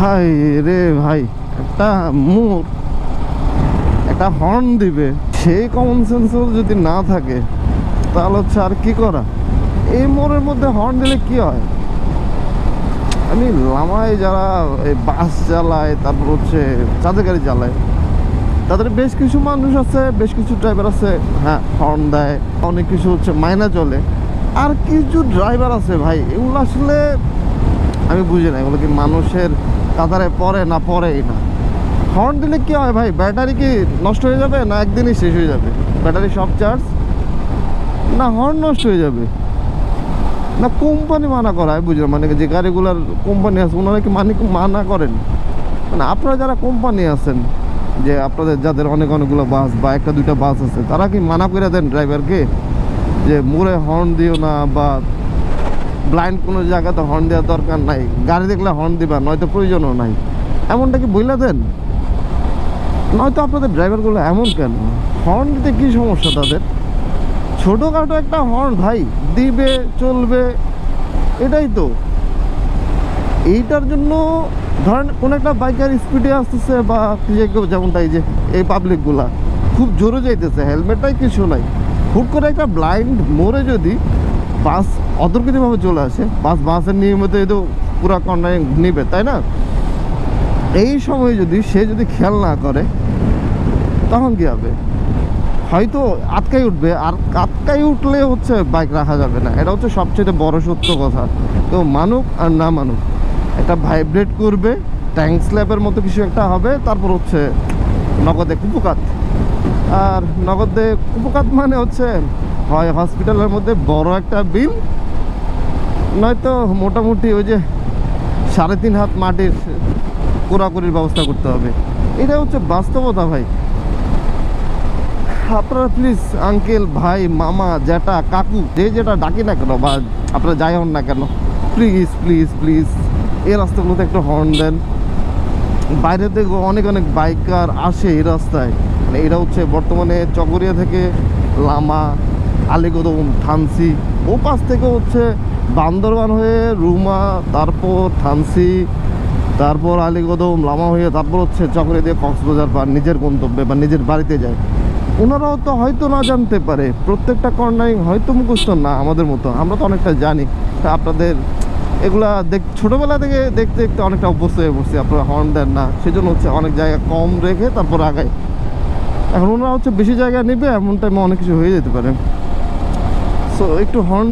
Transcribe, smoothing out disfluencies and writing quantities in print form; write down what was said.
High রে ভাই, একটা মোড়, একটা হর্ন দিবে, সেই কমন সেন্সও যদি না থাকে তাহলে হচ্ছে আর কি করা। এই মোড়ের মধ্যে হর্ন দিলে কি হয়? আমি লামায় যারা এই বাস চালায়, তারপর হচ্ছে চাঁদের গাড়ি চালায়, তাদের বেশ কিছু মানুষ আছে, বেশ কিছু ড্রাইভার আছে, হ্যাঁ হর্ন দেয়, অনেক কিছু হচ্ছে মাইনা চলে। আর কিছু ড্রাইভার আছে ভাই, এগুলো আসলে আমি বুঝি না, এগুলো কি মানুষের কাতারে পড়ে না পড়েই না। হর্ন দিলে কি হয় ভাই? ব্যাটারি কি নষ্ট হয়ে যাবে, না একদিনই শেষ হয়ে যাবে ব্যাটারি সব চার্জ, না হর্ন নষ্ট হয়ে যাবে, না কোম্পানি মানা করায়? বুঝলাম, মানে যে গাড়িগুলার কোম্পানি আছে ওনারা কি মানা করেন? মানে আপনারা যারা কোম্পানি আছেন, যে আপনাদের যাদের অনেকগুলো বাস বা একটা দুইটা বাস আছে, তারা কি মানা করে দেন ড্রাইভারকে যে মোড়ে হর্ন দিও না, বা ব্লাইন্ড কোনো জায়গাতে হর্ন দেওয়ার দরকার নাই, গাড়ি দেখলে হর্ন দিবা, নয়তো প্রয়োজনও নাই, এমনটা কি বইলা দেন? নয়তো আপনাদের ড্রাইভারগুলো এমন কেন? হর্ন দিতে কি সমস্যা তাদের? ছোটোখাটো একটা হর্ন ভাই দিবে, চলবে, এটাই তো। এইটার জন্য ধরেন কোনো একটা বাইকার স্পিডে আসতেছে, বা যে কেউ যেমনটা এই যে এই পাবলিকগুলা খুব জোরে যাইতেছে, হেলমেটটাই কিছু নাই, হুট করে একটা ব্লাইন্ড মোড়ে যদি বাস অতর্কিতভাবে চলে আসে, বাসের নিয়মিত এই তো পুরা কর্নারে নিবে, তাই না? এই সময় যদি সে খেয়াল না করে, তখন কি হবে? হয়তো আটকাই উঠবে, আর আটকাই উঠলে হচ্ছে বাইক রাখা যাবে না, এটা হচ্ছে সবচেয়ে বড় সত্য কথা। তো মানুক আর না মানুক, একটা ভাইব্রেট করবে, ট্যাঙ্ক স্ল্যাপের মতো কিছু একটা হবে, তারপর হচ্ছে নগদে কুপকাত। আর নগদে কুপকাত মানে হচ্ছে হয় হসপিটালের মধ্যে বড় একটা বিল, নয়তো মোটামুটি ওই যে 3.5 হাত মাটির কোড়াকুড়ির ব্যবস্থা করতে হবে। এটা হচ্ছে বাস্তবতা ভাই। আপনারা প্লিজ আঙ্কেল, ভাই, মামা, জ্যাঠা, কাকু, যে যেটা ডাকি না কেন, বা আপনারা যাই হন না কেন, প্লিজ প্লিজ প্লিজ এই রাস্তাগুলোতে একটু হর্ন দেন। বাইরে থেকে অনেক বাইকার আসে এই রাস্তায়, মানে এটা হচ্ছে বর্তমানে চকরিয়া থেকে লামা, আলীকদম, থানসি, ও পাশ থেকে হচ্ছে বান্দরবান হয়ে রুমা, তারপর থানসি, তারপর আলীকদম, লামা হয়ে তারপর হচ্ছে চকরিয়া দিয়ে কক্সবাজার বা নিজের গন্তব্যে বা নিজের বাড়িতে যায়। ওনারাও তো হয়তো না জানতে পারে, প্রত্যেকটা কর্নারিং হয়তো মুখস্থ না আমাদের মতো, আমরা তো অনেকটা জানি। আপনাদের এগুলা ছোটোবেলা থেকে দেখতে দেখতে অনেকটা অভ্যস্ত হয়ে পড়ছি, আপনারা হর্ন দেন না, সেজন্য হচ্ছে অনেক জায়গা কম রেখে তারপর আগায়। এখন ওনারা হচ্ছে বেশি জায়গা নেবে, এমন টাইমে অনেক কিছু হয়ে যেতে পারে, সো একটু হর্ন